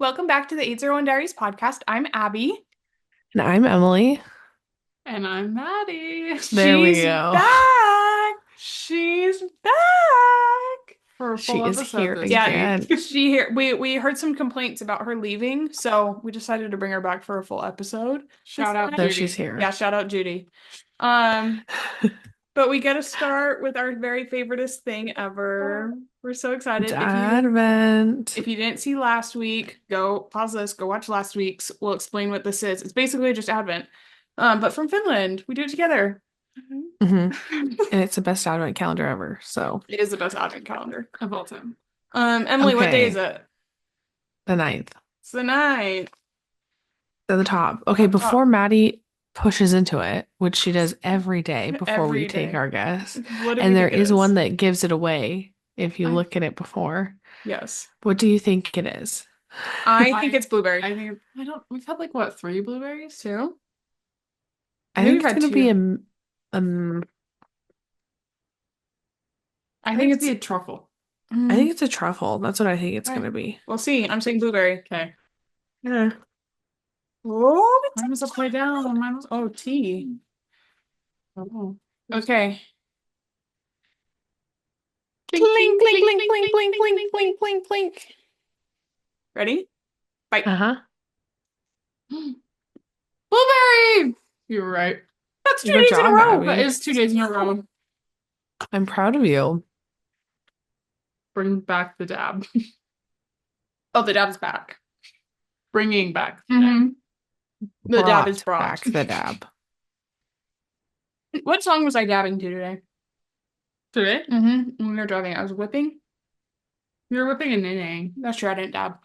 Welcome back to the 801 Diaries podcast. I'm Abby. And I'm Emily. And I'm Maddie There we She's go. back. She's back. for a She full is episode here this Yeah, again. week. she here. We heard some complaints about her leaving, so we decided to bring her back for a full episode. Shout out So she's Judy. here. Yeah, shout out Judy. Um, but we get to start with our very favoriteest thing ever. We're so It's excited. Advent. If you didn't see last week, go pause this, go watch last week's. We'll explain what this is. It's basically just Advent. But from Finland. We do it together. hmm And it's the best Advent calendar ever. So, It is the best Advent calendar. Of all time. Emily, what day is okay, it? the ninth It's the night. to the top. Okay, Up top. before Maddie pushes into it, which she does every day before we Every take day. our guess, What do we and there think it is is? one that gives it away if you I- look at it before. Yes. What do you think it is? I think it's blueberry. I think we've had like what, 3 blueberries? Two? I think think we've it's had gonna be two. um I I think think it's it's a truffle. I think it's a truffle. That's what I think it's Okay. gonna be. We'll see. I'm saying blueberry. Okay. Yeah. Oh, Mine was upside down. Mine was tea. oh. Okay. Clink, Clink, clink, clink, clink, clink, clink, clink, clink, clink, clink, clink, clink, clink. Ready? Bite. Uh-huh. clink. Blueberry! You're right. That's 2 Good days in a job, row. Abby. That is 2 days in a row. I'm proud of you. Bring back the dab. Oh, the dab's back. Bringing back the dab. Mm-hmm. The dab is Brought brought. back the dab. What song was I dabbing to today? Today? Mm-hmm. When we were driving, I was whipping. You're whipping and knitting. That's true, I didn't dab.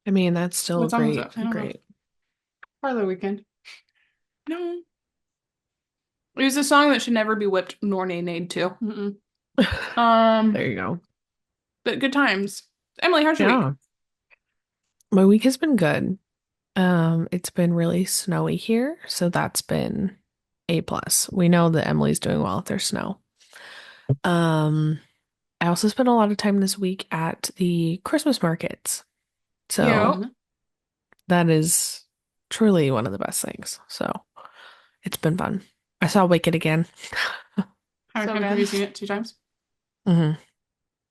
I mean, that's still What song was great. it? I don't know. Great. Part of the weekend. No. It was a song that should never be whipped nor nay-nayed to. Mm-mm. There you go. But good times. Emily, how's your week? Yeah. My week has been good. It's been really snowy here, so that's been A plus. We know that Emily's doing well if there's snow. I also spent a lot of time this week at the Christmas markets. So Cute. that is truly one of the best things. So it's been fun. I saw Wicked again. So Have you good. seen it 2 times? hmm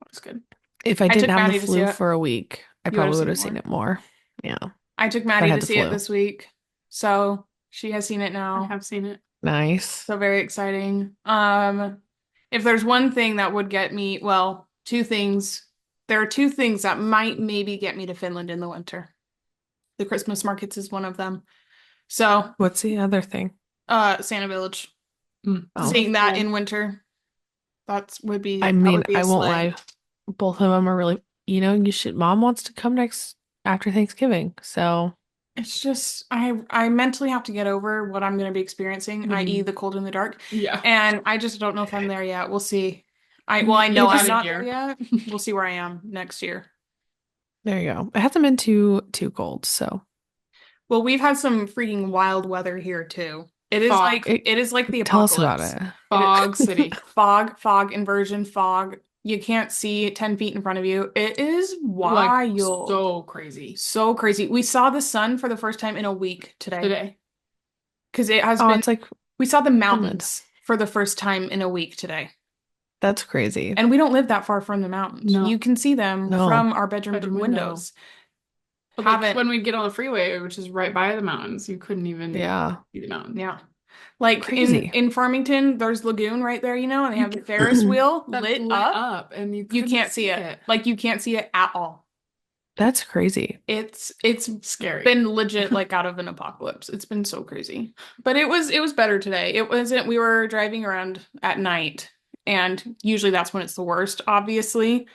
That's good. If I I took didn't have Maddie the to see flu it. for a week, I You would've probably seen would have it seen more. it more. Yeah. I took I Maddie had to the see it flu. this week. So she has seen it I now. have seen it. Nice. So very exciting. If there's one thing that would get me, well, two things. There are two things that might maybe get me to Finland in the winter. The Christmas markets is one of them. So, What's the other thing? Santa Village. Mm. Oh. Seeing that Cool. in winter, that would be I that mean, would be a I won't slay. lie. Both of them are really, you should, mom wants to come next after Thanksgiving. So, It's just I mentally have to get over what I'm going to be experiencing, i.e. the cold in the dark, Yeah. and I just don't know if I'm there yet. We'll see. I You know I'm just- not year. there yet. We'll see where I am next year. there you go. It hasn't been too cold, so Well, we've had some freaking wild weather here too. It is Fog. like it is like the tell us about apocalypse. it. Fog City. Fog, inversion, fog. You can't see 10 feet in front of you. It is Like, wild. so crazy. So crazy. We saw the sun for the first time in a week today. Today. Because it has Oh, been, it's like, we saw the mountains for the first time in a week today. that's crazy. And we don't live that far from the mountains. No. You can see them No. from our bedroom Bedroom windows. But like Haven't- when we get on the freeway, which is right by the mountains, you couldn't even Yeah. see the mountains. Yeah. Like Crazy. in Farmington, there's Lagoon right there, and they have the Ferris wheel That's lit up. and you You couldn't can't see it. Like you can't see it at all. That's crazy. It's Scary. been legit like out of an apocalypse. It's been so crazy. But it was better today. It wasn't we were driving around at night, and usually that's when it's the worst, obviously.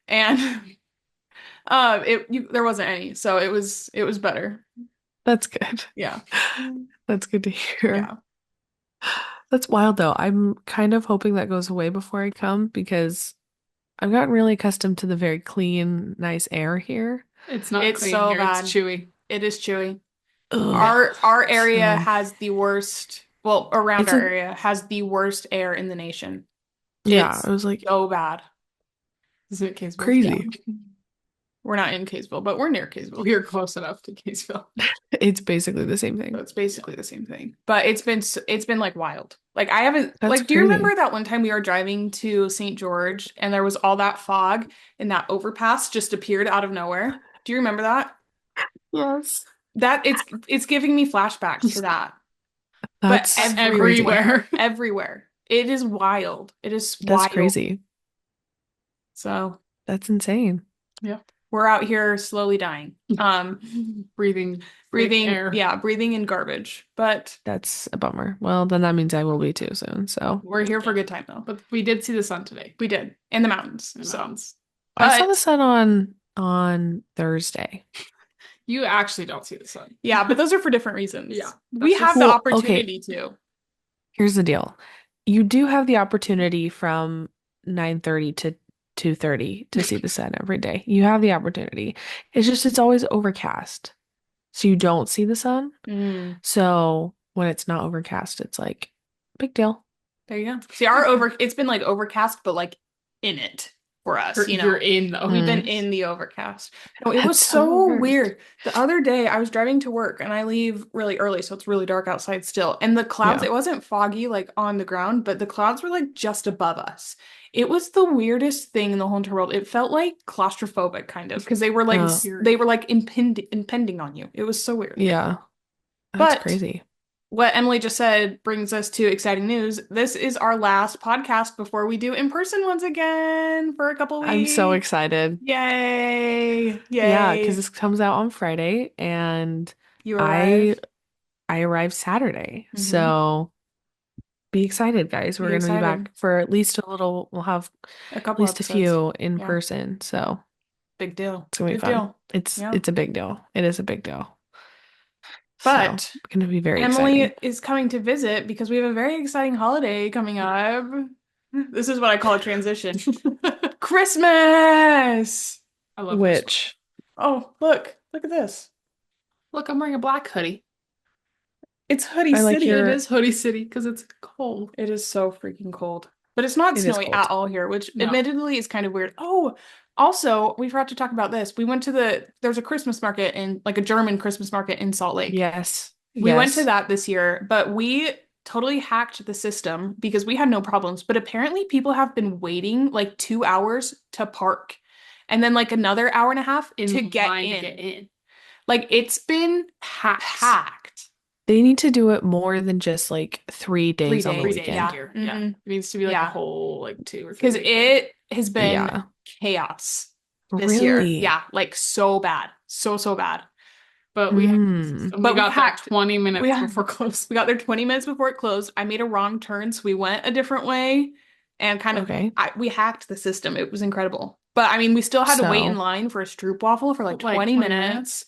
And there wasn't any, so it was better. That's good. Yeah. That's good to hear. Yeah. That's wild though. I'm kind of hoping that goes away before I come because I've gotten really accustomed to the very clean, nice air here. It's not It's clean so here. bad. It's chewy. It is chewy. Ugh. Our area So- has the worst, well, around It's our a- area has the worst air in the nation. Yeah, It's I was like, so bad. Isn't it Kaysville? crazy. We're not in Kaysville, but we're near Kaysville. We are close enough to Kaysville. It's basically the same So thing. it's basically the same thing. But it's been like wild. Like I haven't That's like do you remember crazy. that one time we were driving to St. George and there was all that fog and that overpass just appeared out of nowhere? Do you remember that? Yes. That it's giving me flashbacks to that. But That's crazy. everywhere, everywhere. It is wild. It is That's wild. crazy. So That's insane. Yeah. we're out here slowly dying. Breathing thick Breathing, air. yeah, breathing in garbage. But That's a bummer. Well, then that means I will be too soon. So we're here for a good time though. But we did see the sun today. We did in the mountains. In the So, mountains. I saw the but sun on Thursday. You actually don't see the sun. yeah, but those are for different reasons. Yeah, We that's have just- the Well, opportunity to. Here's the deal. You do have the opportunity from 9:30 to 2:30 to see the sun every day. You have the opportunity. It's just it's always overcast. So you don't see the sun. So when it's not overcast, it's like big deal. There you go. See, it's been like overcast, but like in it for us, you know. You're in though. We've been Mm. in the overcast. No, it was That's so so worst. weird. The other day I was driving to work and I leave really early, so it's really dark outside still. And the clouds, Yeah. it wasn't foggy like on the ground, but the clouds were like just above us. It was the weirdest thing in the whole entire world. It felt like claustrophobic kind of because they were like Oh. they were like impending on you. It was so weird. Yeah. That's But crazy. what Emily just said brings us to exciting news. This is our last podcast before we do in person once again for a couple I'm so weeks. excited. Yay! Yeah, because Yay! this comes out on Friday and You I arrive. I arrived Saturday. Mhm. So be excited, guys. We're Be gonna be excited. back for at least a little, we'll have A at couple least a episodes. few in Yeah. person. So Big deal. it's gonna be Big fun. deal. It's Yeah. it's a big deal. It is a big deal. But So it's gonna be very Emily exciting. is coming to visit because we have a very exciting holiday coming up. This is what I call a transition. Christmas! I love Christmas. Which Oh, look at this. Look, I'm wearing a black hoodie. It's Hoodie I like City. your- It is Hoodie City because it's cold. It is so freaking cold. But it's not It is snowy cold. at all here, which No. admittedly is kind of weird. Oh, also, we forgot to talk about this. We went to there's a Christmas market in like a German Christmas market in Salt Lake. Yes. We went to Yes. that this year, but we totally hacked the system because we had no problems. But apparently people have been waiting like 2 hours to park and then like another hour and a half In to get line in. to get in. Like it's been packed. They need to do it more than just like 3 days on the 3 days, weekend. yeah. Here. Yeah. Mhm. It needs to be like Yeah. a whole like 2 or 3 Because weekends. it has been Yeah. chaos this year. Really? Yeah, like so bad. So bad. But we Mm. we But we got there hacked. 20 minutes We- before close. We got there 20 minutes before it closed. I made a wrong turn, so we went a different way and kind of Okay. we hacked the system. It was incredible. But I mean, we still had to wait in So- line for a stroopwafel for like Like 20 20 minutes.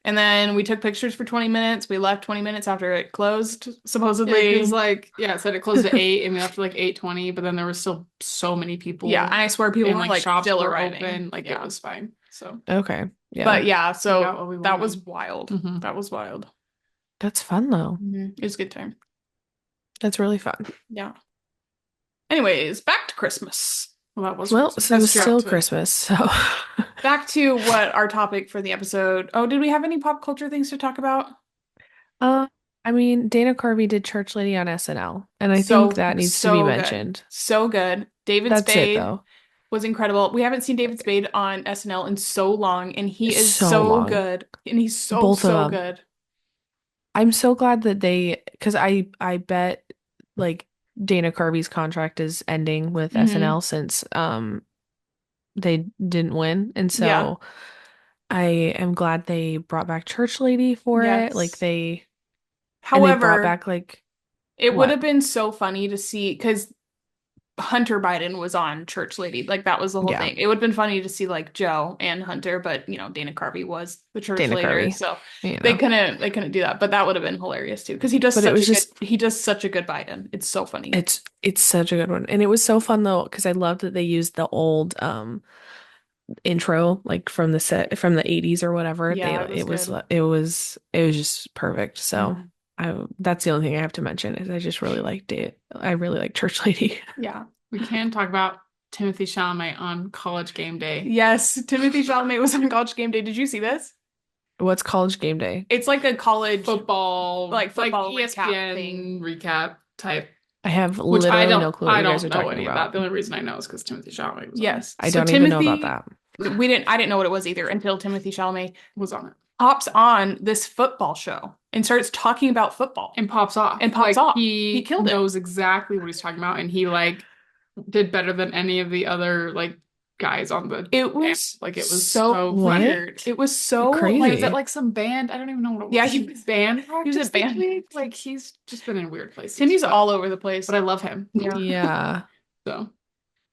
And then we took pictures for 20 minutes. We left 20 minutes after it closed, supposedly. It was like, yeah, it said it closed at 8 and we left at like 8:20, but then there was still so many people. Yeah, and I swear people and were like like shops still were arriving. open. Like Yeah. it was fine. So Okay. Yeah. But yeah, we got so what we that was wanted. wild. Mhm. That was wild. That's fun though. It was a good time. That's really fun. Yeah. Anyways, back to Christmas. Well, that was Well, Christmas. so it was That's still true. Christmas. So Back to what our topic for the episode. Oh, did we have any pop culture things to talk about? I mean, Dana Carvey did Church Lady on SNL, and I So- think that needs to so be good. mentioned. So good. David That's it Spade though. was incredible. We haven't seen David Spade on SNL in so long, and he is So so long. good. And he's so, Both of so them. good. I'm so glad that because I bet like Dana Carvey's contract is ending with Mhm. SNL since they didn't win, and so Yeah. I am glad they brought back Church Lady for it. Like Yes. they brought However, back like it would what? have been so funny to see because Hunter Biden was on Church Lady. Like that was the whole Yeah. thing. It would have been funny to see like Joe and Hunter, but you know, Dana Carvey was the church Dana leader, Carvey, so you they know. couldn't do that. But that would have been hilarious too. Because he does But it was just he does such a good Biden. It's so funny. it's such a good one. And it was so fun though, because I loved that they used the old intro like from the 80s or whatever. Yeah, It was good. it was just perfect. So Mhm. that's the only thing I have to mention is I just really liked it. I really like Church Lady. Yeah. We can talk about Timothy Chalamet on College Game Day. Yes, Timothy Chalamet was on College Game Day. Did you see this? What's College Game Day? It's like a college Football, like football recap ESPN thing. recap type. I have Which literally no clue what I you guys don't are know talking any of about. that. The only reason I know is because Timothy Chalamet was Yes. I So don't even know about Timothy, that. I didn't know what it was either until Timothy Chalamet was on it pops on this football show and starts talking about football. and pops off. And pops Like, off. He killed it. knows exactly what he's talking about, and he like did better than any of the other like guys on the. It was like it was so so What? weird. It was so Crazy. Like, was it like some band? I don't even know what it was. Yeah, he was band. He was practice at band. this week. Like he's just been in weird places. Timmy's but, all over the place. but I love him. Yeah. Yeah. So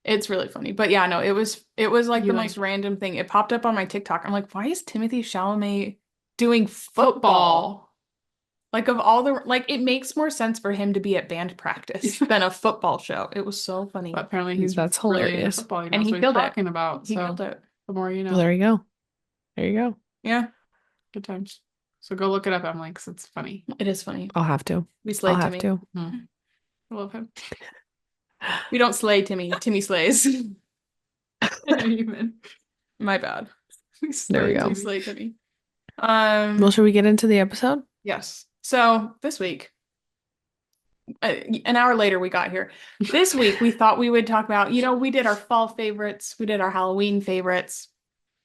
It's really funny. But yeah, no, it was like You the like- most random thing. It popped up on my TikTok. I'm like, why is Timothy Chalamet doing football? football. Like of all the like it makes more sense for him to be at band practice than a football show. It was so funny. But apparently he's That's really into hilarious. football. He And knows he what killed he's it. talking about. He So killed it. the more you know. Well, there you go. There you go. Yeah, Good times. So go look it up, Emily, because it's funny. it is funny. I'll have to. We slay I'll have Timmy. to. I love him. We don't slay Timmy. Timmy slays. Even. My bad. There we go. We slay Timmy. Well, should we get into the episode? Yes. So this week, an hour later we got here. This week we thought we would talk about, we did our fall favorites, we did our Halloween favorites,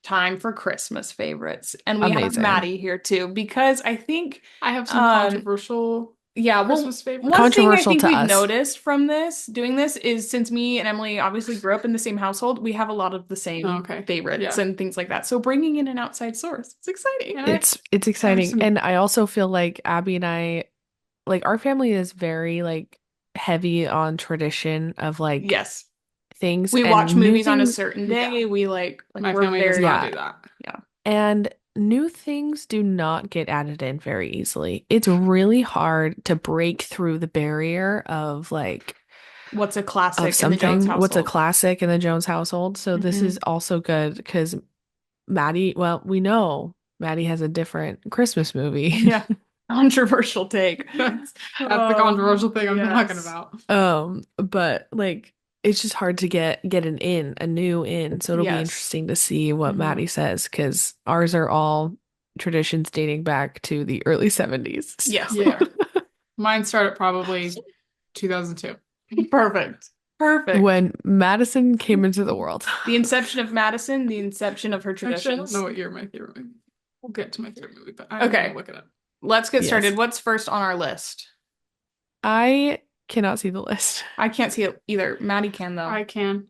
time for Christmas favorites, and we Amazing. have Mady here too because I think, I have some controversial yeah, well, Christmas favorites. one thing I Controversial think to we've us. noticed from doing this is since me and Emily obviously grew up in the same household, we have a lot of the same Okay. favorites Yeah. and things like that. So bringing in an outside source, it's exciting. Yeah. It's exciting. some- And I also feel like Abby and I, like our family is very like heavy on tradition of like Yes. things. We and watch new movies on a things- certain day. We like My we're family does very not Yeah. do that. And new things do not get added in very easily. It's really hard to break through the barrier of like what's a classic of in the something. Jones What's a household. classic in the Jones household. So this Mhm. is also good because Mady, well, we know Mady has a different Christmas movie. Yeah. Controversial take. That's the controversial thing I'm talking yes. about. But like it's just hard to get a new in. So it'll be Yes. interesting to see what Mhm. Mady says because ours are all traditions dating back to the early 70s. Yes, Yeah. they are. Mine started probably 2002. Perfect. Perfect. When Madison came into the world. The inception of Madison, the inception of her Actually, I don't traditions. know what year my favorite movie. We'll get to my favorite movie, but I'm Okay. gonna look it up. Let's get Yes. started. What's first on our list? I cannot see the list. I can't see it either. Maddie can though. I can.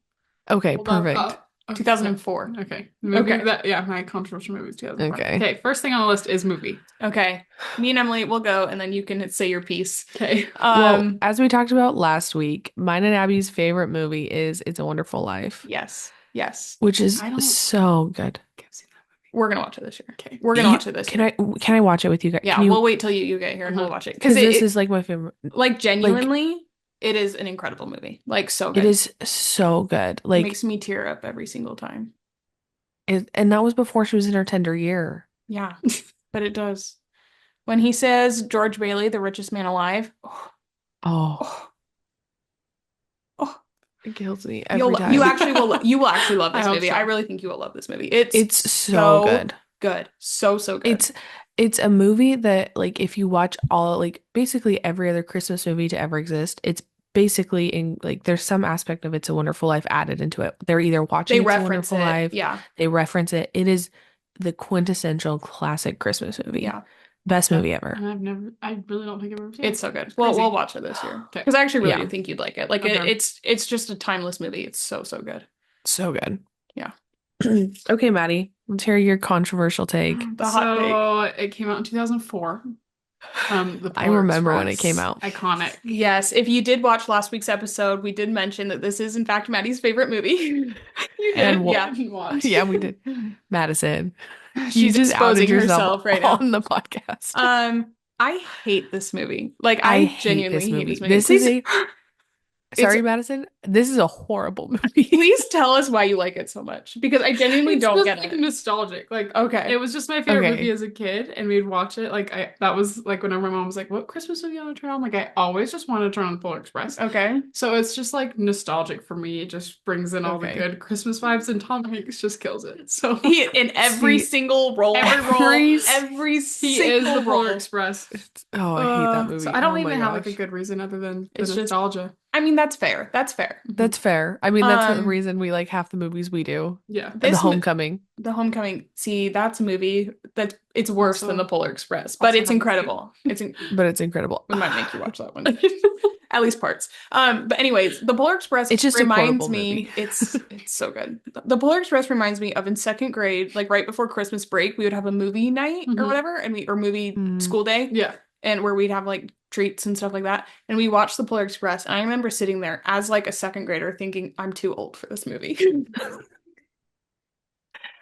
Okay, Hold on. perfect. 2004. Okay. Movie Okay. my controversial movie is 2004. Okay. Okay, first thing on the list is movie. Okay. Me and Emily will go and then you can say your piece. Okay. Well, as we talked about last week, mine and Abby's favorite movie is It's a Wonderful Life, Yes. Yes. which is I don't- so good. I've seen that We're gonna watch it this year. Okay. We're gonna watch it this year. Can I watch it with you guys? Yeah, Can you, we'll wait till you get here and we'll Uh-huh. watch it. because Because this is like my favorite. like genuinely, it is an incredible movie. Like so good. It is so good. It Like makes me tear up every single time. and that was before she was in her tender year. Yeah. But it does. When he says George Bailey, the richest man alive, Oh, oh, oh. it kills me every time. You will actually love I this hope movie. so. I really think you will love this movie. It's so good. Good. So good. It's a movie that like if you watch all like basically every other Christmas movie to ever exist, it's basically in like there's some aspect of It's a Wonderful Life added into it. They're either watching They It's a reference Wonderful it. Life, Yeah. they reference it. It is the quintessential classic Christmas movie. Yeah. Best movie ever. And I really don't think I've ever seen it. It's so good. Well, crazy. we'll watch it this year. Okay. Because I actually really Yeah. do think you'd like it. Like Okay. it's just a timeless movie. It's so good. So good. Yeah. Okay, Maddie, let's hear your controversial take. The hot It came out in 2004. The I Polar remember when it Express. came out. Iconic. Yes, if you did watch last week's episode, we did mention that this is in fact Maddie's favorite movie. You did, And we'll- yeah. Didn't watch. Yeah, we did. Madison, you She's just outed exposing herself right now. on the podcast. I hate this movie. Like I I hate genuinely this hate movie. this movie. This is Please- Sorry, Madison. This is a horrible movie. Please tell us why you like it so much because I genuinely It's don't just get like it. nostalgic. Like Okay. it was just my favorite movie Okay. as a kid, and we'd watch it. Like I that was like whenever my mom was like, "What Christmas movie you want to turn on?" Like I always just want to turn on Polar Express. Okay. So it's just like nostalgic for me. It just brings in all the Okay. good Christmas vibes, and Tom Hanks just kills it. So He in every See, single role, every every he is the single Polar role. Express. oh, I hate that So movie. I don't Oh my even have like a gosh. good reason other than the It's just, nostalgia. I mean, that's fair. That's fair. Mhm. That's fair. I mean, that's the Um, reason we like half the movies we do. Yeah. The this mo- Homecoming, The Homecoming. See, that's a movie that it's worse than Also, the Polar Express, but also it's haven't seen. incredible. but it's incredible. We might make you watch that one. At least parts. But anyways, the Polar Express It's just a reminds quotable me, movie. it's so good. The Polar Express reminds me of in second grade, like right before Christmas break, we would have a movie night or Mhm. whatever, and we or movie Mm. school day, Yeah. and where we'd have like treats and stuff like that. And we watched the Polar Express, and I remember sitting there as like a second grader thinking, I'm too old for this movie.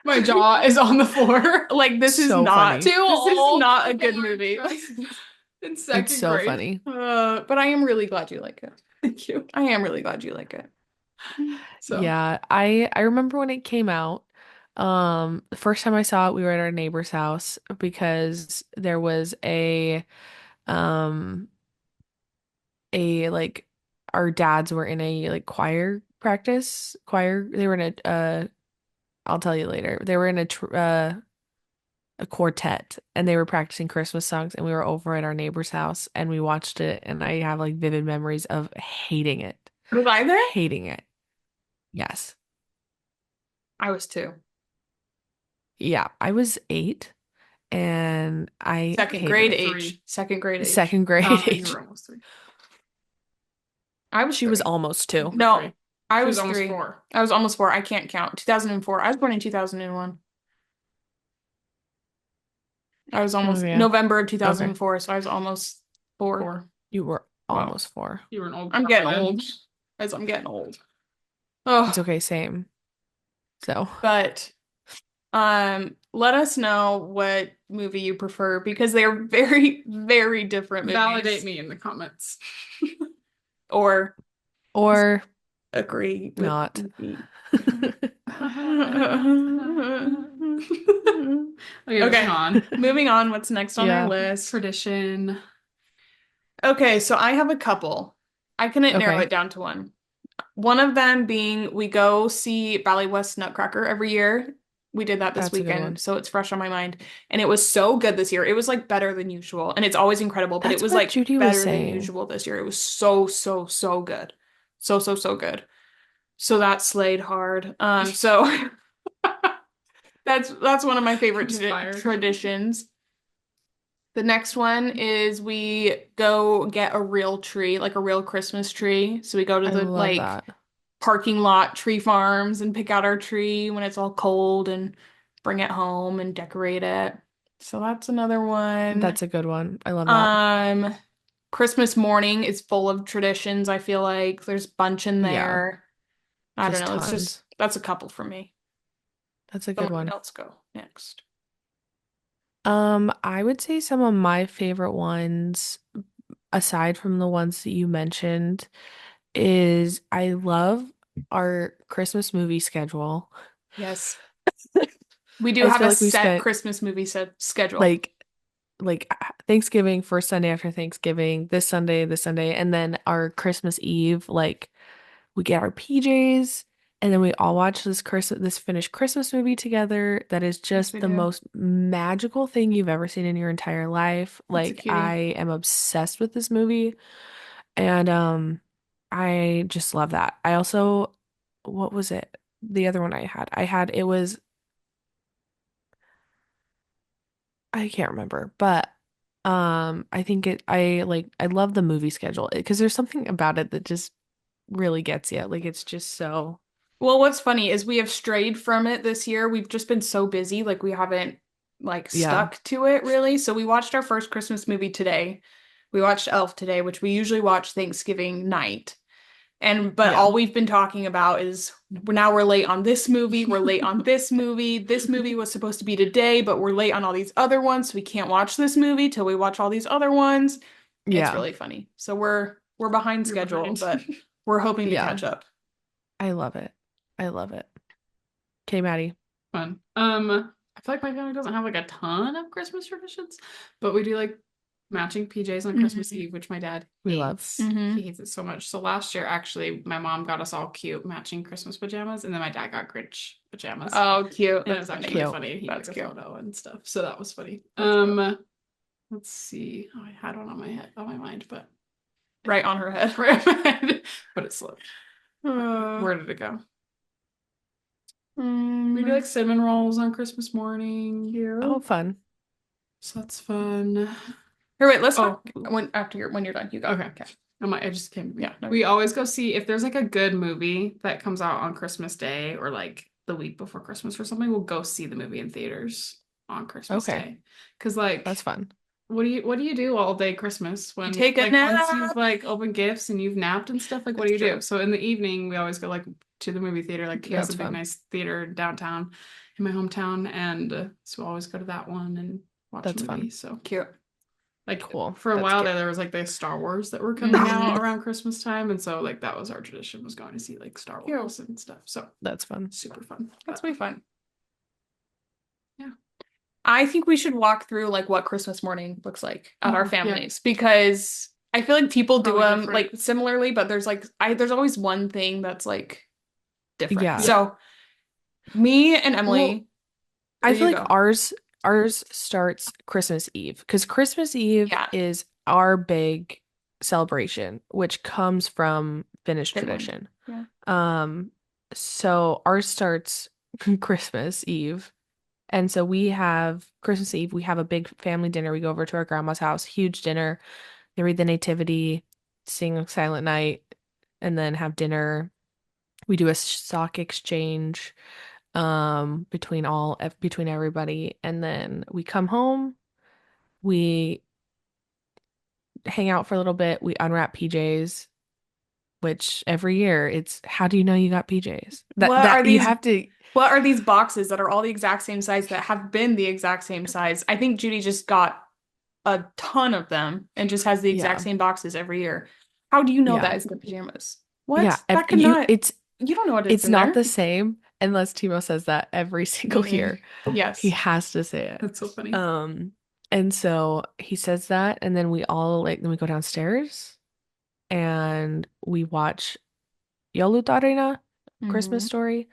My jaw is on the floor. Like this is So not funny. Too this is old not for a good Polar movie. Express. In It's second so grade. funny. But I am really glad you like it. Thank you. I am really glad you like it. So Yeah, I remember when it came out. The first time I saw it, we were at our neighbor's house because there was um a like our dads were in a like choir practice. Choir, they were in I'll tell you later. They were in a quartet and they were practicing Christmas songs and we were over at our neighbor's house and we watched it and I have like vivid memories of hating it. Was I there? Hating it. Yes. I was too. Yeah, I was 8 and I Second hated grade it. age. Second grade age. Second grade you age. were almost 3. I was She was 3. almost 2. No, 3. I She was was almost 3. 4. I was almost 4. I can't count. 2004. I was born in 2001. I was Oh almost yeah. November of Okay. 2004, so I was almost 4. 4. You were Wow. almost 4. You were an old I'm getting guy then. old. As I'm getting old. It's Oh, okay, same. So, but let us know what movie you prefer because they're very, very different Validate movies. me in the comments. Or or agree with not. me. Okay, Okay, moving on. moving on. What's next on our Yeah. list? Tradition. Okay, so I have a couple. I couldn't narrow Okay. it down to one. One of them being we go see Valley West Nutcracker every year. We did that this That's a good weekend, one. so it's fresh on my mind. And it was so good this year. It was like better than usual. And it's always incredible, but it That's was what like Judy was better than saying. usual this year. It was so, so, so good. So, so, so good. So that slayed hard. So that's one of my favorite Inspired. traditions. The next one is we go get a real tree, like a real Christmas tree. So we go to I the love like that. parking lot tree farms and pick out our tree when it's all cold and bring it home and decorate it. So that's another one. That's a good one. I love that. Um, Christmas morning is full of traditions, I feel like. There's bunch in Yeah, there. I don't just know. It's just tons. that's a couple for me. That's a good Someone one. else go next. I would say some of my favorite ones, aside from the ones that you mentioned, is I love our Christmas movie schedule. Yes. We do I have feel a like we set spent Christmas movie set schedule. like Thanksgiving, first Sunday after Thanksgiving, this Sunday, and then our Christmas Eve, like we get our PJs and then we all watch this finished Christmas movie together that is Yes, just we the do. most magical thing you've ever seen in your entire life. It's a Like cutie. I am obsessed with this movie and I just love that. I also what was it? The other one I had. It was I can't remember, but I think I love the movie schedule because there's something about it that just really gets you. Like it's just so Well, what's funny is we have strayed from it this year. We've just been so busy, like we haven't like yeah. stuck to it really. So we watched our first Christmas movie today. We watched Elf today, which we usually watch Thanksgiving night. And but Yeah. all we've been talking about is now we're late on this movie, we're late on this movie. This movie was supposed to be today, but we're late on all these other ones, so we can't watch this movie till we watch all these other ones. It's Yeah. really funny. So we're behind You're schedule, behind. but we're hoping to Yeah. catch up. I love it. I love it. Okay, Maddie. Fun. I feel like my family doesn't have like a ton of Christmas traditions, but we do like matching PJs on Christmas Mhm. Eve, which my dad We love. hates. Mhm. He hates it so much. So last year, actually, my mom got us all cute matching Christmas pajamas, and then my dad got Grinch pajamas. Oh, cute. And it was That's actually funny. Cute. funny. He That's took a cute. photo and stuff. So that was funny. That's cute. Let's see. Oh, I had one on my head, on my mind, but Right on her head. but it slipped. Uh, Where did it go? We do mm, like cinnamon rolls on Christmas morning. Oh, cute. fun. So that's fun. Here, wait, let's Oh, talk when you're done. You go. okay. I just came to me. Yeah, no, We always go see if there's like a good movie that comes out on Christmas Day or like the week before Christmas or something, we'll go see the movie in theaters on Christmas Okay. Day. Because That's like fun. what do you do all day Christmas you when take a like once nap. you've like opened gifts and you've napped and stuff, like what It's do you true. do? So in the evening we always go like to the movie theater. Like he has a That's big fun. nice theater downtown in my hometown and so we always go to that one and watch a That's movie. fun. So Cute. like Cool. for a That's while cute. there was like the Star Wars that were coming out Mhm. around Christmas time, and so like that was our tradition was going to see like Star Cute. Wars and stuff. So That's fun. super fun. That's But really fun. yeah. I think we should walk through like what Christmas morning looks like at our Mhm. Yeah. families because I feel like people do Probably them different. like similarly, but there's always one thing that's like different. Yeah. So me and Well, Emily, I there feel you like go. ours starts Christmas Eve because Christmas Eve Yeah, is our big celebration, which comes from Finnish Finland. tradition. Yeah. Um, so ours starts Christmas Eve. And so we have Christmas Eve, we have a big family dinner. We go over to our grandma's house, huge dinner. They read the Nativity, sing Silent Night, and then have dinner. We do a sock exchange between everybody, and then we come home, we hang out for a little bit, we unwrap PJs, which every year it's how do you know you got PJs? That What are that you these have to what are these boxes that are all the exact same size that have been the exact same size? I think Judy just got a ton of them and just has the exact yeah, same boxes every year. How do you know yeah. that is the pajamas? Yeah, What? That could not, you don't know what it's it's in not there. the same unless Timo says that every single Mm-mm. year. He Yes. has to say it. That's so funny. And so he says that, and then then we go downstairs and we watch Joulutarina, Christmas Hmm. Story,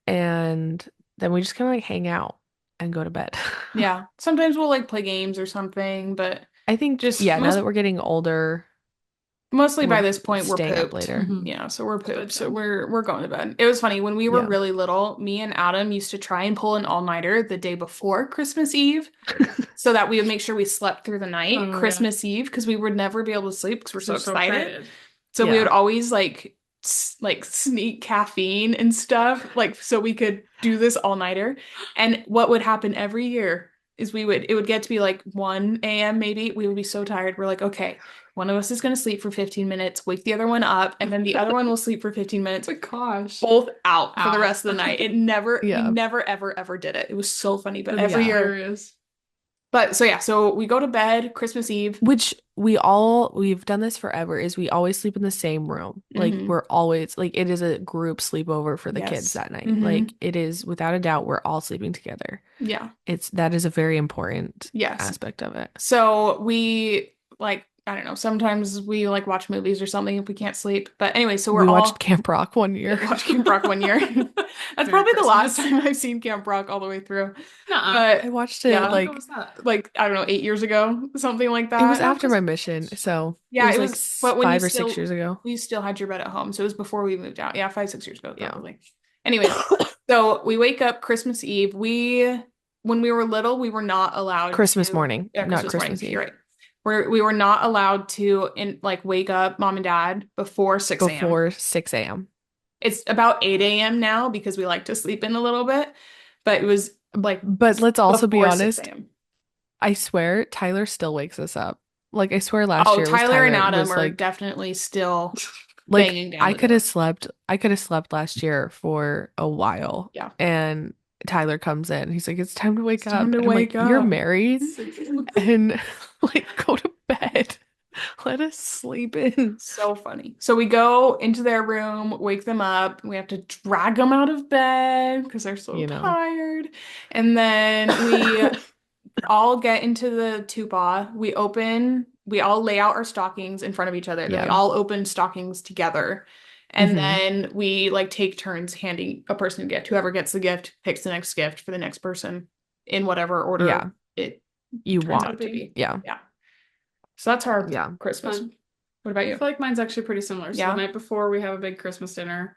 and then we just kind of like hang out and go to bed. Yeah. Sometimes we'll like play games or something, but I think, just yeah, now that we're getting older, mostly by we're this point we're staying up pooped. later. Mhm. Yeah, so we're It's pooped. So bedtime. we're going to bed. It was funny when we were Yeah. really little, me and Adam used to try and pull an all-nighter the day before Christmas Eve so that we would make sure we slept through the night, Oh yeah. Christmas Eve, because we would never be able to sleep because we're so They're so excited. excited. So we would Yeah. always like sneak caffeine and stuff, like so we could do this all-nighter. And what would happen every year is it would get to be like 1 a.m. maybe. We would be so tired. We're like, okay, one of us is gonna sleep for 15 minutes, wake the other one up, and then the other one will sleep for 15 minutes, Oh my gosh. both out for the Out. rest of the night. We Yeah. never, ever, ever did it. It was so funny, but That is every Yeah. year. hilarious. But so yeah, so we go to bed Christmas Eve. Which we've done this forever, is we always sleep in the same room. Like Hmm. we're always like it is a group sleepover for the kids Yes. that night. Hmm. Like it is without a doubt we're all sleeping together. Yeah. That is a very important Yes. aspect of it. So we like, I don't know, sometimes we like watch movies or something if we can't sleep. But anyway, so we're We watched all Camp Rock one year. watched Camp Rock one year. That's Merry probably the last Christmas. time I've seen Camp Rock all the way through. Nuh-uh. I But watched yeah, it What was that? like I don't know, 8 years ago, something like it was that. Oh, after because my mission, so it Yeah, was it like was, but when you 5 or 6 years ago. we still had your bed at home. So it was before we moved out. Yeah, 5, 6 years ago, Yeah. probably. Anyways, so we wake up Christmas Eve. When we were little, we were not allowed Christmas to, morning, yeah, not Christmas morning. Christmas Eve. You're right. We were not allowed to like wake up mom and dad before 6 a.m. Before 6 a.m. It's about 8 a.m. now because we like to sleep in a little bit, but it was like But let's also be before 6 honest, a.m. I swear Tyler still wakes us up. Like I swear last Oh, year was Tyler and Tyler Adam was are like definitely still like banging down the door. I could have slept last year for a while. Yeah. And Tyler comes in. He's like, it's time to wake It's time up. to And I'm wake like, you're up. married and like go to bed. Let us sleep in. So funny. So we go into their room, wake them up. We have to drag them out of bed because they're so You know. tired. And then we all get into the tuba. We all lay out our stockings in front of each other. Then we Yeah. all open stockings together. And Hmm. then we like take turns handing a person a gift. Whoever gets the gift picks the next gift for the next person in whatever order Yeah. it You turns Turns out out want. to to be be. Yeah. Yeah. So that's our Yeah. Christmas. fun. What about I you? feel like mine's actually pretty similar. So Yeah. the night before we have a big Christmas dinner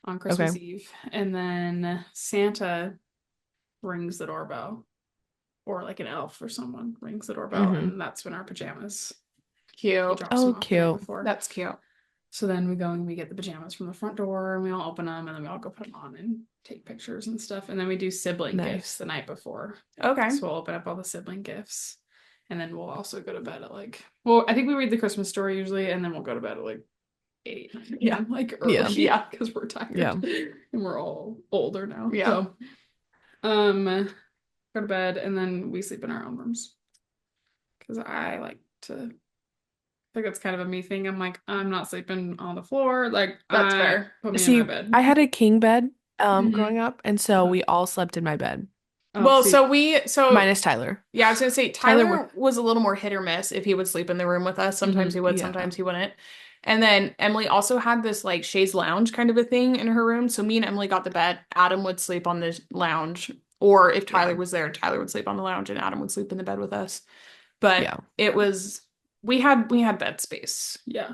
on Okay. Christmas Eve, and then Santa rings the doorbell, or like an elf or someone rings the doorbell, Hmm. and that's when our pajamas. He Cute. drops Oh, them off the night cute. before. That's cute. So then we go and we get the pajamas from the front door, and we all open them, and then we all go put them on and take pictures and stuff. And then we do sibling gifts Nice. the night before. Okay. So we'll open up all the sibling gifts, and then we'll also go to bed at like, well, I think we read the Christmas story usually, and then we'll go to bed at like 8, 9 Yeah. p.m. like Yeah. early, Yeah. because we're tired, Yeah. and we're all older now. Yeah. So, go to bed, and then we sleep in our own rooms because I like to. I think that's kind of a me thing. I'm like, I'm not sleeping on the floor. Like, That's I fair. put me in my See, bed. I had a king bed Mhm. growing up, and so we all slept in my bed. Oh, Well, see, Minus Tyler. yeah, I was gonna say Tyler would Tyler was a little more hit or miss if he would sleep in the room with us. Sometimes Mhm. he would, yeah. sometimes he wouldn't. And then Emily also had this like chaise lounge kind of a thing in her room. So me and Emily got the bed. Adam would sleep on the lounge, or if Tyler Yeah. was there, Tyler would sleep on the lounge and Adam would sleep in the bed with us. But Yeah. it was we had bed space. yeah.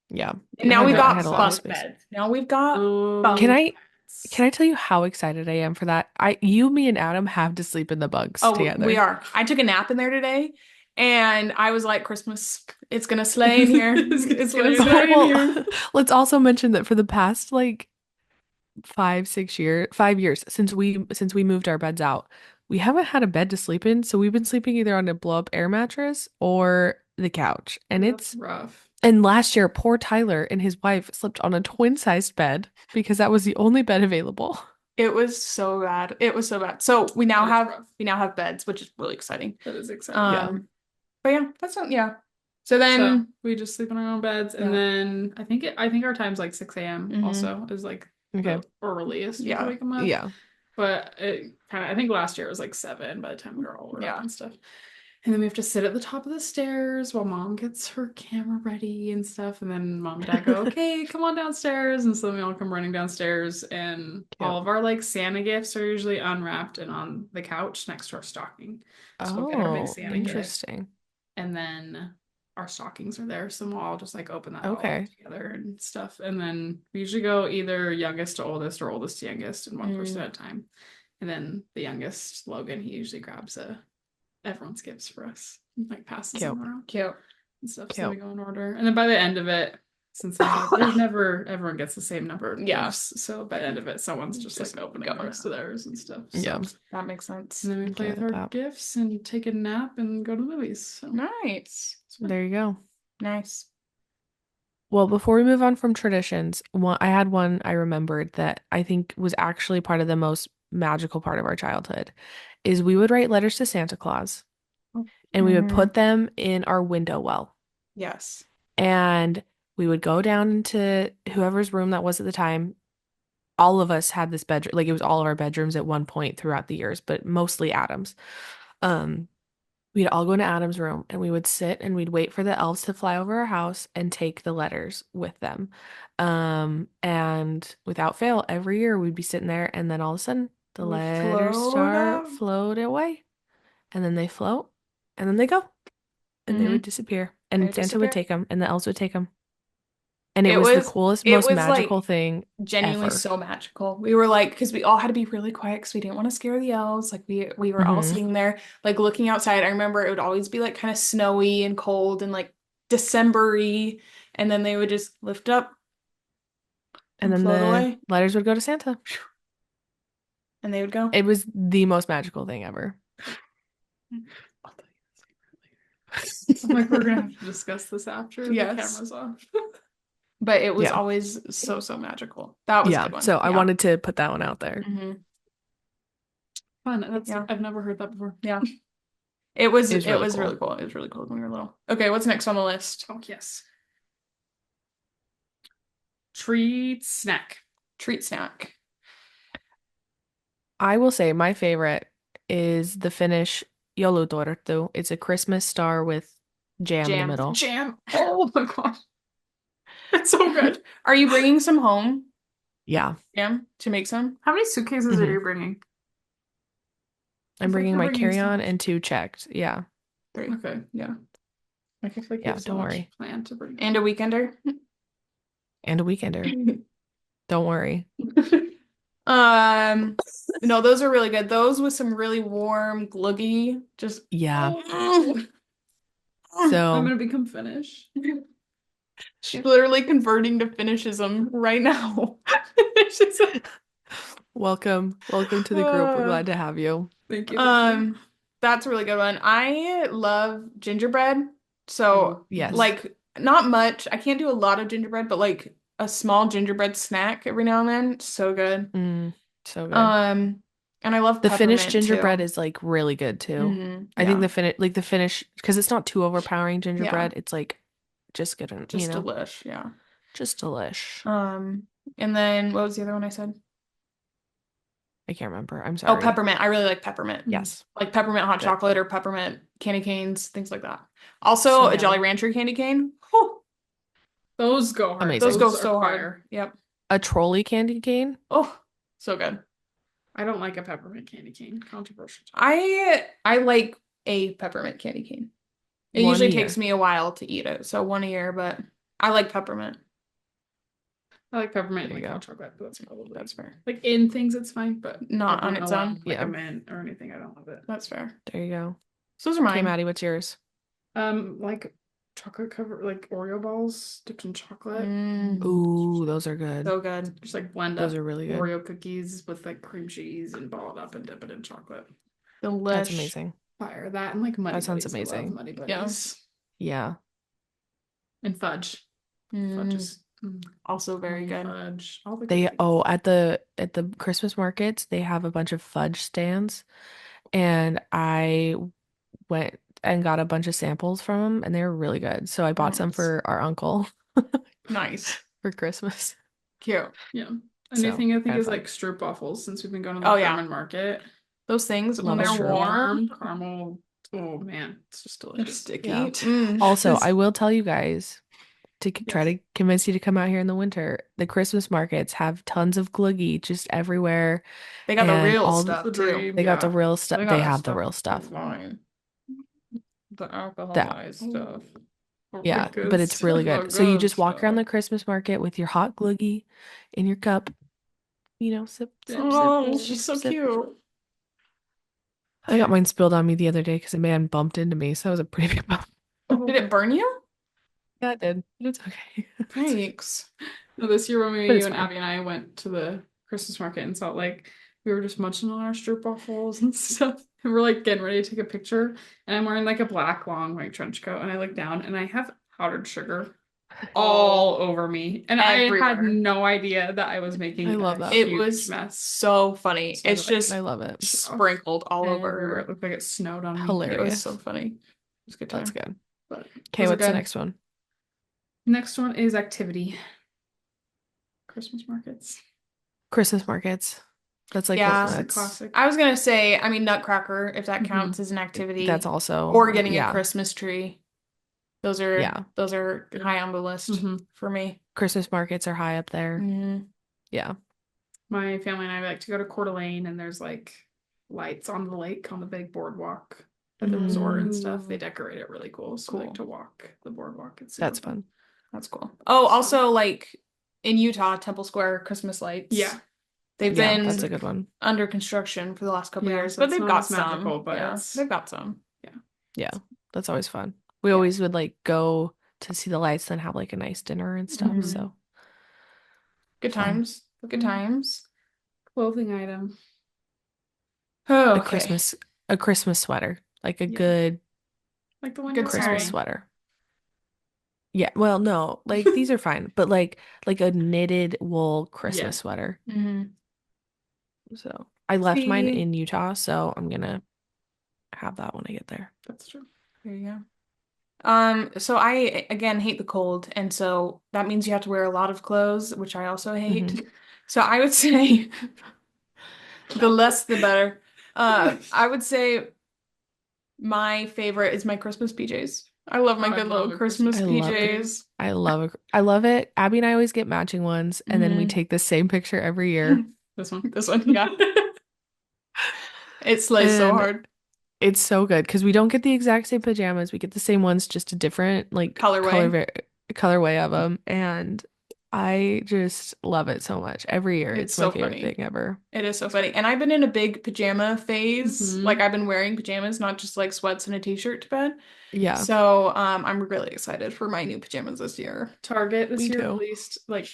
Yeah. And now we've I had got a lot of bunk space. beds. Now we've got Can bunk Um, I beds. can I tell you how excited I am for that? Me and Adam have to sleep in the bugs Oh, we together. are. I took a nap in there today, and I was like, Christmas, it's gonna slay in here. It's gonna It's gonna slay in Oh, slay here. in well, here. let's also mention that for the past like 5 5 years since we moved our beds out, we haven't had a bed to sleep in, so we've been sleeping either on a blow up air mattress or the couch. And That's it's rough. and last year, poor Tyler and his wife slept on a twin-sized bed because that was the only bed available. It was so bad. It was so bad. So That is rough. we now have beds, which is really exciting. That is exciting. Yeah. But yeah, that's not yeah. So So then we just sleep in our own beds, and Yeah. then I think our time's like 6 a.m. Mhm. also is like Okay. the earliest we Yeah. can wake them up. Yeah. But it kind of, I think last year it was like 7 by the time we were all Yeah. up and stuff. And then we have to sit at the top of the stairs while mom gets her camera ready and stuff. And then mom and dad go, okay, come on downstairs. And so then we all come running downstairs. And all Cute. of our like Santa gifts are usually unwrapped and on the couch next to our stocking. So we'll get our big Oh, Santa gift. interesting. And then our stockings are there. So we'll all just like open that all Okay. up together and stuff. And then we usually go either youngest to oldest or oldest to youngest and one person at a time. And then the youngest, Logan, he usually grabs everyone's gifts for us, like passes Cute. them around cute. and stuff. So Cute. we go in order, and then by the end of it, since there's never everyone gets the same number of Yeah. gifts, so by the end of it, someone's just like opening the rest of theirs and stuff. So. Yeah. That makes sense. And then we play Get with our that. gifts and take a nap and go to the movies. So Nice. it's fun. There you go. Nice. Well, before we move on from traditions, I had one I remembered that I think was actually part of the most magical part of our childhood, is we would write letters to Santa Claus and we would Mhm. put them in our window well. Yes. And we would go down into whoever's room that was at the time. All of us had this bedroom, like it was all of our bedrooms at one point throughout the years, but mostly Adam's. Um, we'd all go into Adam's room and we would sit and we'd wait for the elves to fly over our house and take the letters with them. And without fail, every year we'd be sitting there and then all of a sudden the They would letters float start up. floating away. And then they float and then they go and they would disappear. And They'd Santa would disappear. take them and the elves would take them. And it It was the was coolest, it most was magical like thing genuinely ever. so magical. We were like, because we all had to be really quiet because we didn't want to scare the elves. Like we were all Mhm. sitting there, like looking outside. I remember it would always be like kind of snowy and cold and like December-y, and then they would just lift up And and then float the away, letters would go to Santa. and they would go. It was the most magical thing ever. I'll tell you this later. I'm like, we're gonna have to discuss this after the Yes. camera's off. But it was Yeah. always so magical. That was a Yeah. good one. So I Yeah. wanted to put that one out there. Mhm. Fun. That's Yeah. I've never heard that before. Yeah. It was It really was cool. really cool. It was really cool when we were little. Okay, what's next on the list? Oh, yes. Treat snack. Treat snack. I will say my favorite is the Finnish joulutorttu. It's a Christmas star with jam in the Jam. middle. Jam. Oh my gosh. It's so good. Are you bringing some home, Yeah. Jam, to make some? How many suitcases are Mhm. you bringing? I'm I feel like bringing you're my bringing so carry-on much. and 2 checked. Yeah. 3. Okay, yeah. Like I feel like you Yeah, have so don't much worry. planned to bring. And a weekender. And a weekender. Don't worry. Um, no, those are really good. Those with some really warm gluggy. Just Yeah. Oh, I'm So gonna become Finnish. she's literally converting to Finnishism right now. Finnishism. welcome to the group. We're glad to have you. Thank you. Thank you. That's a really good one. I love gingerbread. So, Ooh, Yes. like, not much. I can't do a lot of gingerbread, but like a small gingerbread snack every now and then. So good. So good. And I love The Finnish peppermint gingerbread too. is like really good too. I think Yeah. the Finnish, because it's not too overpowering Yeah. gingerbread. It's like just good, Just delish. Yeah. just delish. And then what was the other one I said? I can't remember. I'm Oh, sorry. peppermint. I really like peppermint. Yes. Like peppermint hot Good. chocolate or peppermint candy canes, things like that. Also, So a Jolly yummy. Rancher candy cane. Whew, Those go hard. Amazing. those go are so hard. fire. Yep. A trolley candy cane. Oh, so good. I don't like a peppermint candy cane. Controversial. I like a peppermint candy cane. It One usually a year. takes me a while to eat it, so 1 a year, but I like peppermint. I like peppermint There and you like hot go. chocolate, but that's probably That's fair. like in things it's fine, but Not on peppermint its alone, own. like Yeah. a mint or anything, I don't love it. That's fair. There you go. So those are Okay, mine. Maddie, what's yours? Like chocolate covered like Oreo balls dipped in chocolate. Ooh, those are good. So good. Just like blend Those up are really good. Oreo cookies with like cream cheese and ball it up and dip it in chocolate. Delish. That's amazing. Fire that and like Muddy That sounds Buddies. I love amazing. Muddy Yeah. Buddies. Yeah. And fudge. Fudge is Also very good. fudge. All the They good things. at the Christmas markets, they have a bunch of fudge stands, and I went and got a bunch of samples from them, and they were really good. So I bought some Nice. for our uncle Nice. for Christmas. Cute. Yeah. A So, new thing I think kinda is fun. like stroopwafels since we've been going to the Oh, yeah. German market. Those things, when Love a they're stroop. warm, Caramel. Oh man, it's just they're delicious. sticky. Yeah. Mm. Also, This- I will tell you guys to try Yes. to convince you to come out here in the winter. The Christmas markets have tons of gluggy just everywhere. They got the and real all stuff the too. dream. They got the Yeah. real stuff. They They got have the stuff real stuff. fine. The That alcoholized stuff. Yeah, The good but it's really stuff. good. So you good just walk around the stuff. Christmas market with your hot gluggy in your cup, sip, sip, Oh, sip, she's so sip. cute. I got mine spilled on me the other day because a man bumped into me, so that was a pretty big bump. Did it burn you? Yeah, it did. But it's okay. Thanks. No, this year when But it's you and fine. Abby and I went to the Christmas market in Salt Lake, we were just munching on our stroopwafels and stuff. And we're like getting ready to take a picture. And I'm wearing like a black long white trench coat. And I look down and I have powdered sugar all over me. And I had Everywhere. no idea that I was making I love a that. It huge was mess. so funny. So It's like- just I love it. sprinkled all Everywhere. over. It looked like it snowed on me. It Hilarious. was so funny. It was a good time. That's good. But Okay, Those are what's the good. next one? next one is activity. Christmas markets. Christmas markets. That's like Yeah. It's a that's classic. I was gonna say, I mean, Nutcracker, if that Mhm. counts as an activity. that's also Or getting a yeah. Christmas tree. Those Yeah. are high on the list Mhm. for me. Christmas markets are high up there. Mhm. Yeah. My family and I like to go to Coeur d'Alene, and there's like lights on the lake on the big boardwalk at the resort and stuff. They decorate it really cool. So we like Cool. to walk the boardwalk. It's super That's fun. That's cool. Oh, also like in Utah, Temple Square Christmas lights. Yeah. They've Yeah, been that's a good one. under construction for the last couple Yeah, years, so but it's they've not got as some. magical, but yeah, it's- they've got some. Yeah. That's always fun. We always would like go to see the lights, then have like a nice dinner and stuff. Mhm. So Good Fun. times. Good times. Clothing item. Oh, a okay. Christmas sweater. Like a Yeah. good Like the one Good you're Christmas wearing. sweater. Yeah, well, no, like these are fine, but like a knitted wool Christmas Yeah. sweater. Mhm. So I left mine See? in Utah, so I'm gonna have that when I get there. That's true. There you go. So I again hate the cold, and so that means you have to wear a lot of clothes, which I also hate. So I would say the less the better. I would say my favorite is my Christmas PJs. I love my Oh, I good love little a Christmas Christmas I love PJs. I love it. Abby and I always get matching ones, and then we Mhm. take the same picture every year. This one. This one, yeah. It slays so And hard. it's so good because we don't get the exact same pajamas. We get the same ones, just a different like Colorway. colorway of them. And I just love it so much. Every year, It's it's my so favorite funny. thing ever. It is so funny. And I've been in a big pajama phase. Mhm. Like I've been wearing pajamas, not just like sweats and a t-shirt to bed. Yeah, So I'm really excited for my new pajamas this year. Target this me year too. released like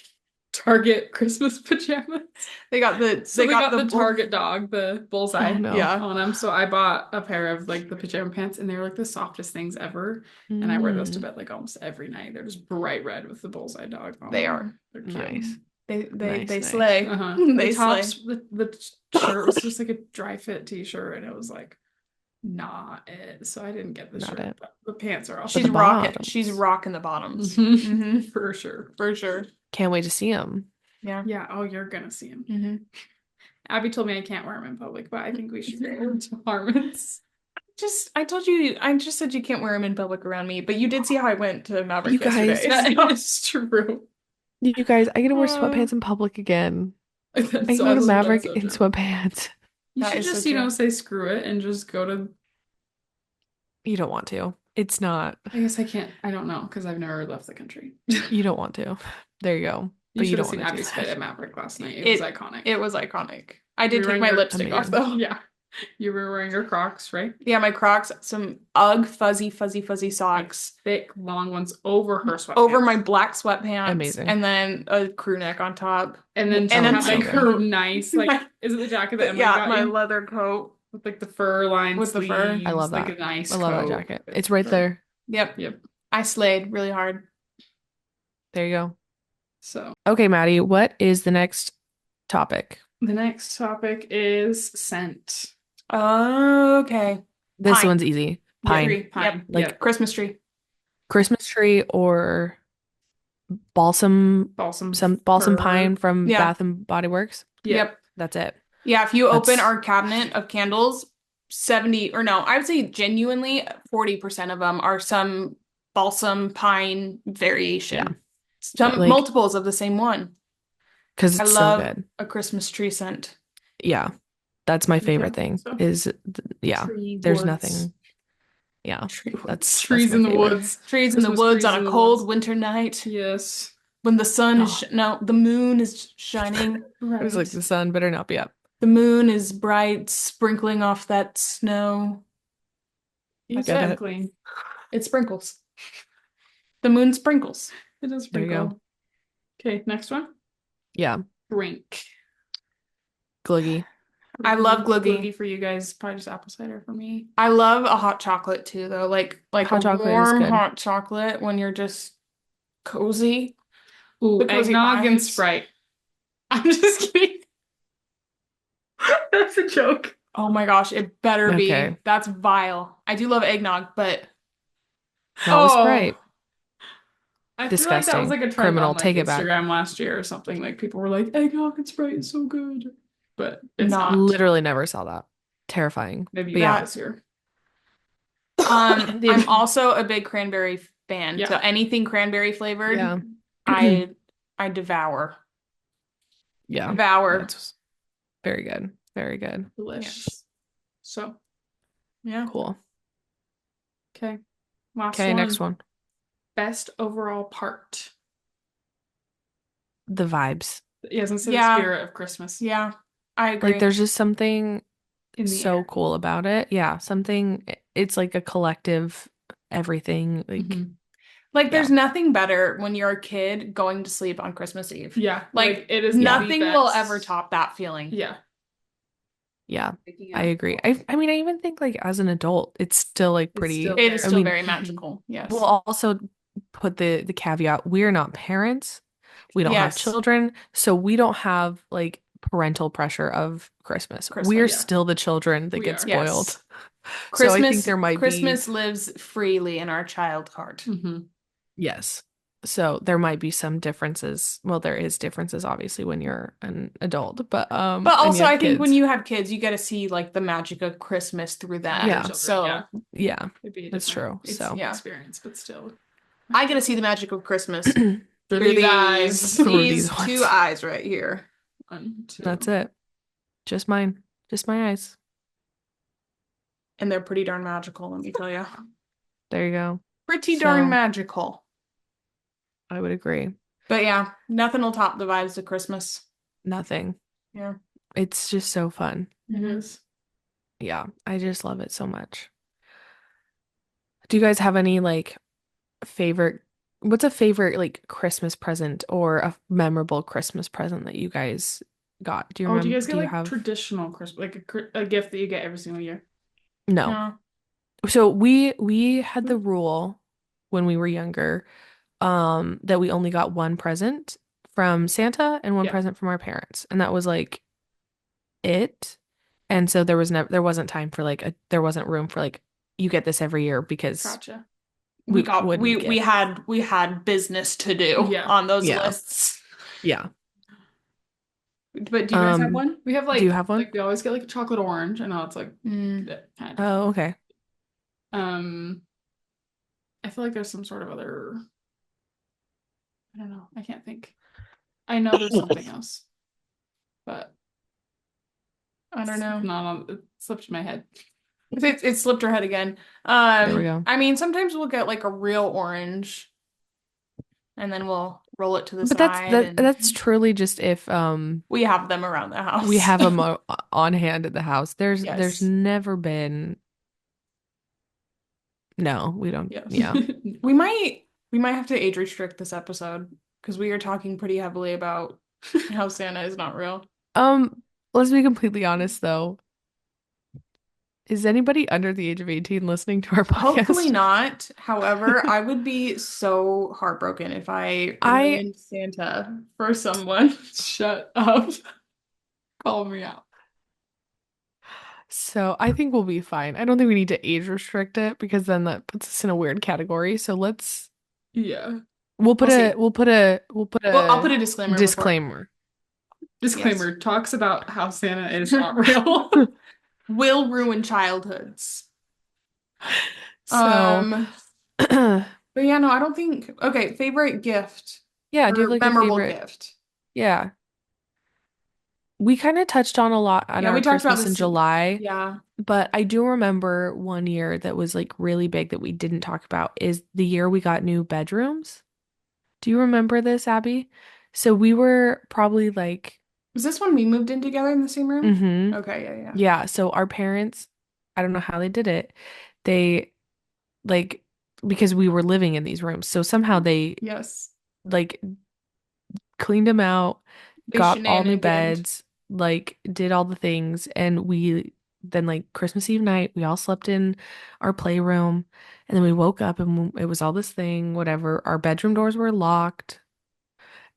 Target Christmas pajamas. They got the So they got the bull- Target dog, the bullseye Oh no. Yeah. on them. So I bought a pair of like the pajama pants, and they're like the softest things ever. And I wear those to Mm, bed like almost every night. They're just bright red with the bullseye dog on They them. are. They're cute. nice. They Nice. slay. Uh-huh. They The slay. tops, the shirt was just like a dry fit t-shirt, and it was like not it. So I didn't get the Not shirt, it. but the pants are But awesome. the She's bottoms. rocking the bottoms. Mhm. For sure. For sure. Can't wait to see them. Yeah. Yeah. Oh, you're gonna see him. hmm Abby told me I can't wear them in public, but I think we should go to Harmon's. I told you, I just said you can't wear them in public around me, but you did see how I went to Maverick You guys- yesterday. That is true. You guys, I get to wear Uh, sweatpants in public again. I That's can go to so, Maverick that's so in true. sweatpants. You That should is so just, true. say screw it and just go to. You don't want to. It's not. I guess I can't. I don't know because I've never left the country. You don't want to. There you go. You But you should have don't seen want to do Abby's fit that. at Maverick last night. It was iconic. It was iconic. I did You were take wearing my your- lipstick off Amazing. though. Yeah. You were wearing your Crocs, right? Yeah, my Crocs, some UGG fuzzy socks Thick, long ones over her sweatpants. over my black sweatpants, Amazing. and then a crew neck on top. And then she and then had like so her nice, like, is it the jacket that Emily yeah, got my you? leather coat. With like the fur lined With the fur. sleeves, I love like that. a nice I love that coat. jacket. It's right there. Yep. Yep. I slayed really hard. There you go. So Okay, Maddie, what is the next topic? the next topic is scent. Okay. This Pine. one's easy. Yeah, Pine. tree, pine. Yep. Like- Yep. Christmas tree. Christmas tree or balsam Balsam balsam fir. pine from Yeah. Bath and Body Works. Yep. That's it. Yeah, if you open That's- our cabinet of candles, 70 or no, I would say genuinely 40% of them are some balsam pine variation. Yeah. Some Like- multiples of the same one. Because I it's love so good. a Christmas tree scent. Yeah. That's my favorite Yeah, thing so- is yeah. Tree There's woods. nothing. Yeah. Tree That's trees my in the favorite. woods. Trees in the Christmas woods trees on in a the cold woods. winter night Yes. when the sun is Oh. no, the moon is shining. Right. It was like the sun better not be up. The moon is bright, sprinkling off that snow. You get said it. clean. It sprinkles. The moon sprinkles. It does There you go. sprinkle. Okay, next one. Yeah. Drink. Gluggy. I love Gluggy. For you guys, probably just apple cider for me. I love a hot chocolate too, though. Like Hot a chocolate is warm good. hot chocolate when you're just cozy. Ooh, The cozy eggnog and vibes. Sprite. I'm just kidding. That's a joke. Oh my gosh, it better be. Okay. That's vile. I do love eggnog, but Not with Oh. Sprite. I feel like that was Disgusting. like a trend Criminal. on like Take it back. Instagram last year or something. Like people were like, eggnog and Sprite is so good. But it's Not. not. Literally never saw that. Terrifying. Maybe But you yeah. this year. I'm also a big cranberry fan. Yeah. So anything cranberry flavored, Yeah. I devour. Yeah. Devour. That's very good. Very good. Delicious. So, Yeah. Cool. okay. Last Okay, next one. Best overall part. The vibes. Yeah, I was gonna say Yeah. the spirit of Christmas. Yeah. I agree. Like there's just something In the so air. cool about it. Yeah, something it's like a collective everything. Like Mhm. Like there's nothing better when you're a kid going to sleep on Christmas Eve. Yeah. Like it is the nothing will best. ever top that feeling. Yeah. yeah, Waking I up. agree. I mean I even think like as an adult it's still like It's pretty still It is I still mean, very magical. Yes. we'll also put the caveat we're not parents. We don't have Yes. children, so we don't have like parental pressure of Christmas. Christmas, We're yeah. still the children that We get are. Yes. spoiled. So I think there might be, Christmas lives freely in our child heart. Mm-hmm. yes. So there might be some differences. Well, there is differences obviously when you're an adult, But and you also, have I think when kids. you have kids, you get to see like the magic of Christmas through Other them. Yeah. children, yeah. So Yeah. It'd be a That's different true. So yeah, experience, but still. I get to see the magic of Christmas through Through through these eyes. these these two ones. eyes right here. One, That's two. it. Just mine. Just my eyes. And they're pretty darn magical, let me tell you. There you go. Pretty darn So magical. I would agree. But yeah, nothing will top the vibes of Christmas. Nothing. Yeah. It's just so fun. It is. Yeah, I just love it so much. Do you guys have any like favorite, what's a favorite like Christmas present or a memorable Christmas present that you guys got? Do you Oh, do you remember? guys get Do you like have? traditional Christmas, like a gift that you get every single year? No. No. So we had the rule when we were younger, that we only got one present from Santa and one Yeah. present from our parents. And that was like it. And so there wasn't time for like there wasn't room for like you get this every year because Gotcha. we We wouldn't get. we had business to do Yeah. on those Yeah. lists. Yeah. But do you guys have one? We have Do you have one? like we always get like a chocolate orange. I know it's like kind of different. Oh, okay. Um, I feel like there's some sort of other. I don't know. I can't think. I know there's something else, but I don't it's know. not on. It slipped my head. It slipped her head again. There we go. I mean, sometimes we'll get like a real orange and then we'll roll it to the But side and that's truly just if we have them around the house. we have them on hand at the house. There's Yes. never been. No, we don't. Yeah. Yeah. We might have to age restrict this episode because we are talking pretty heavily about how Santa is not real. Let's be completely honest though. Is anybody under the age of 18 listening to our Hopefully podcast? not. However, I would be so heartbroken if I I ruined Santa for someone. Shut up. Call me out. So I think we'll be fine. I don't think we need to age restrict it because then that puts us in a weird category. So Yeah. We'll see. we'll put Well, I'll put a a disclaimer before. disclaimer. Disclaimer talks about how Santa is not real. Will ruin childhoods. So But yeah, no, I don't think. Okay, favorite gift yeah, do you or have like a memorable favorite? gift? Yeah. We kind of touched on a lot on Yeah, our we talked about Christmas in this. July, Yeah. but I do remember one year that was like really big that we didn't talk about is the year we got new bedrooms. Do you remember this, Abby? So we were probably like, Was this when we moved in together in the same room? mm-hmm. Okay, yeah. Yeah, so our parents, I don't know how they did it. They like because we were living in these rooms. So somehow they Yes. like cleaned them out, They got all new shenaniganed. beds, like did all the things, and we then like Christmas Eve night, we all slept in our playroom, and then we woke up and it was all this thing, whatever. Our bedroom doors were locked,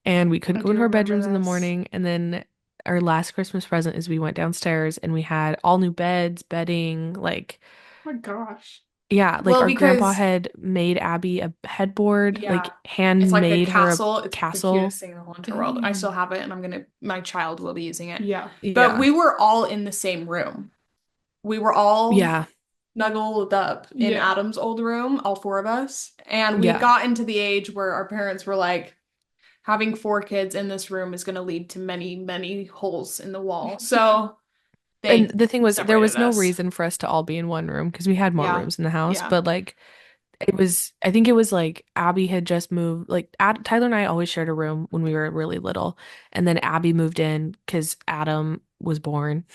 and we couldn't I go do into our remember bedrooms in the this. morning. And then our last Christmas present is we went downstairs and we had all new beds, bedding, like Oh my gosh. yeah, like Well, our grandpa because had made Abby a headboard, yeah, like it's like a handmade her a castle. It's the castle. cutest thing in the whole entire world. I still have it, and my child will be using it. Yeah. But Yeah. we were all in the same room. We were all Yeah. snuggled up in Yeah. Adam's old room, all four of us. And we Yeah. got into the age where our parents were like, having four kids in this room is going to lead to many, many holes in the wall. So And they the thing was, there was separated no us. reason for us to all be in one room because we had more Yeah. rooms in the house. Yeah. But like, I think it was like Abby had just moved. Like, Tyler and I always shared a room when we were really little. And then Abby moved in because Adam was born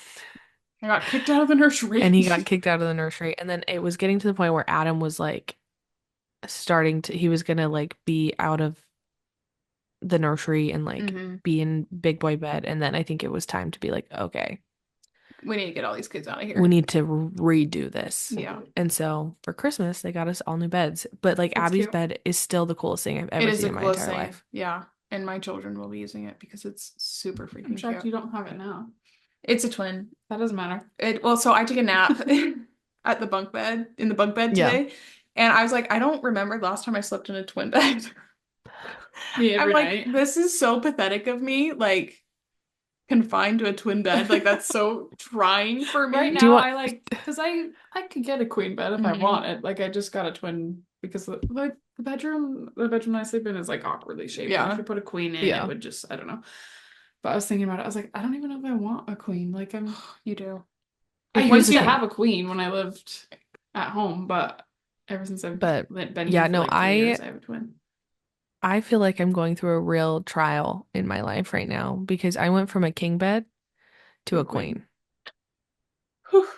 I got kicked out of the nursery. and he got kicked out of the nursery. And then it was getting to the point where Adam was like he was gonna like be out of the nursery and like Mhm. be in big boy bed. And then I think it was time to be like, okay, We need to get all these kids out of we here. need to redo this. Yeah. And so for Christmas, they got us all new beds. But like That's Abby's cute. bed is still the coolest thing I've It ever is seen the in my coolest entire thing. life. Yeah. And my children will be using it because it's super I'm freaking shocked cute. you don't have it now. It's a twin. That doesn't matter. So I took a nap. at the bunk bed in the bunk bed Yeah. today, and I was like, I don't remember the last time I slept in a twin bed. Me I'm every like, night. this is so pathetic of me, like confined to a twin bed. Like that's so trying for Right me. Do you now, want I like because I could get a queen bed if I Mhm. want it. Like I just got a twin because the bedroom I sleep in is like awkwardly shaped. And Yeah. if you put a queen in, Yeah. it would just I don't know. But I was thinking about it. I was like, I don't even know if I want a queen. Like You do. I Here's used the to thing. have a queen when I lived at home, but ever since I've But been here yeah, for no, like 3 years, I have a twin. I feel like I'm going through a real trial in my life right now because I went from a king bed to To a a queen. queen. Whew.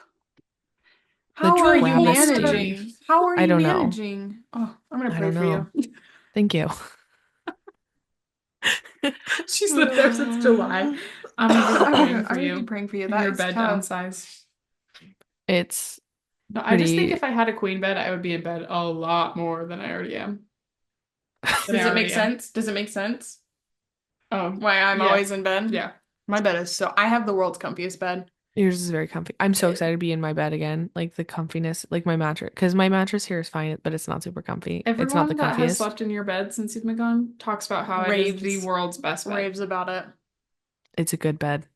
The How are you travesty. managing? How are I you don't know. managing? Oh, I'm gonna I pray don't for you. know. Thank you. She's lived there since July. I'm gonna be praying for I would be you praying for you. and That your is bed tough. downsize. It's No, I just think pretty. if I had a queen bed, I would be in bed a lot more than I already am. Than I Does it make already am. sense? Does it make sense? Oh, Why I'm yeah, always in bed? yeah. My bed is so I have the world's comfiest bed. Yours is very comfy. I'm so It- excited to be in my bed again. Like the comfiness, like my mattress, because my mattress here is fine, but it's not super comfy. It's not the Everyone that has comfiest. slept in your bed since you've been gone talks about how it is the raves world's best bed. raves about it. It's a good bed.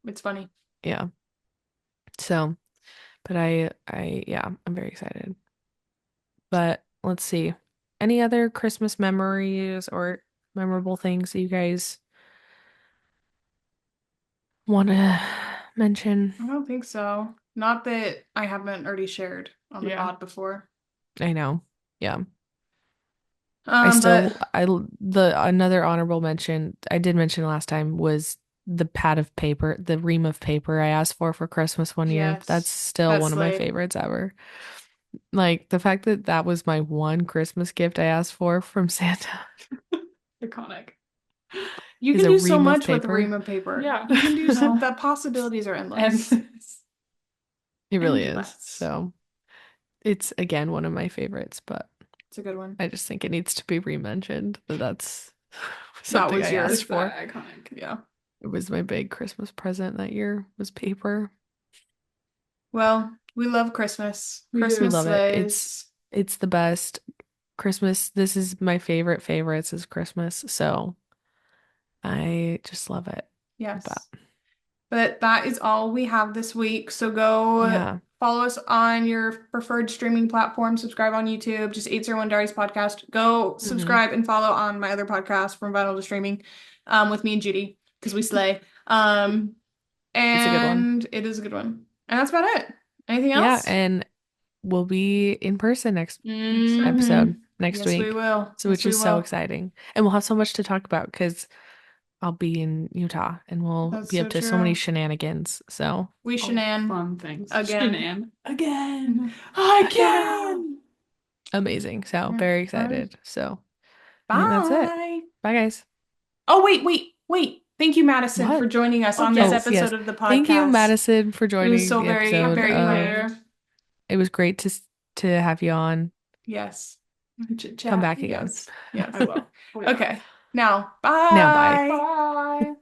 It's funny. Yeah. So, but yeah, I'm very excited. But let's see. Any other Christmas memories or memorable things that you guys want to mention? I don't think so. Not that I haven't already shared on the Yeah. pod before. I know. Yeah. But The another honorable mention I did mention last time was the pad of paper, the ream of paper I asked for Christmas one year. That's yes, still that one of my slayed. favorites ever. Like the fact that that was my one Christmas gift I asked for from Santa Iconic. You is can a do so ream of much with a ream paper. of paper. Yeah. You can do No. the possibilities are And endless. It really is. endless. So it's again one of my favorites, but It's a good one. I just think it needs to be re-mentioned that that's That something was I your asked It's for. that iconic. Yeah. It was my big Christmas present that year was paper. Well, we love Christmas. We do. We Christmas love it. slays. It's the best. Christmas, this is my favorite favorites is Christmas. So I just love it. But Yes. But that is all we have this week. So go yeah. follow us on your preferred streaming platform, subscribe on YouTube, just 801 Diaries Podcast. Go Hmm. subscribe and follow on my other podcast, From Vinyl to Streaming, with me and Judy, because we slay. It's a good one. And it is a good one. And that's about it. Anything Yeah, else? and we'll be in person next Mm-hmm. episode next Yes, we week. will. So Yes, which we is so will. exciting. And we'll have so much to talk about because I'll be in Utah and we'll That's be so up to so many true. shenanigans. So We All shenan fun things. again. Shenan. Again. Again. Again. amazing. So All very right. excited. So I think that's it. Bye. Bye guys. Oh, wait. Thank you, Madison, for What? joining us Oh, on this Oh, yes. episode yes. of the Thank you, podcast. Madison, for It was joining so the very, episode. very Claire. kind. It was great to have you on. Yes. Chit Come chat. back again. Yes. Yes. I will. Oh, yeah. Okay. Now, Now, bye. bye. Bye.